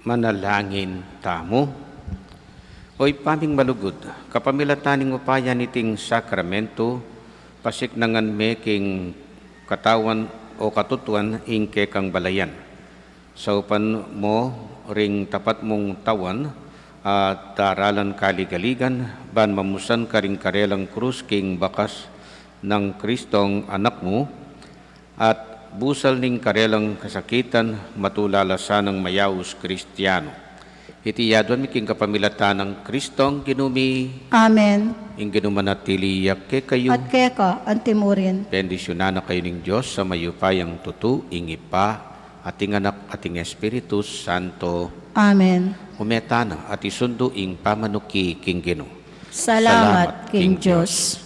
Manalangin tamo. Oy paming malugod, kapamilataning upayan iting sakramento, pasik nangan me king katawan o katutuan ingke kang balayan. Sa upan mo ring tapat mong tawan at daralan kaligaligan, ban mamusan ka ring karelang krus king bakas ng Kristong anak mo, at busal ning karelang kasakitan matulalasan ng mayaus Kristiyano. Iti yadwan mi king kapamilatan ng Kristong ginumi, Amen. ing ginumanatiliyak ke kayo, At keka, antimurin. bendisyonan na kayo ning Diyos sa mayupayang tutu, ing ipa, ating anak, ating Espiritu Santo, Amen. umetana at isundo ing pamanuki king Ginoo. Salamat, King Diyos.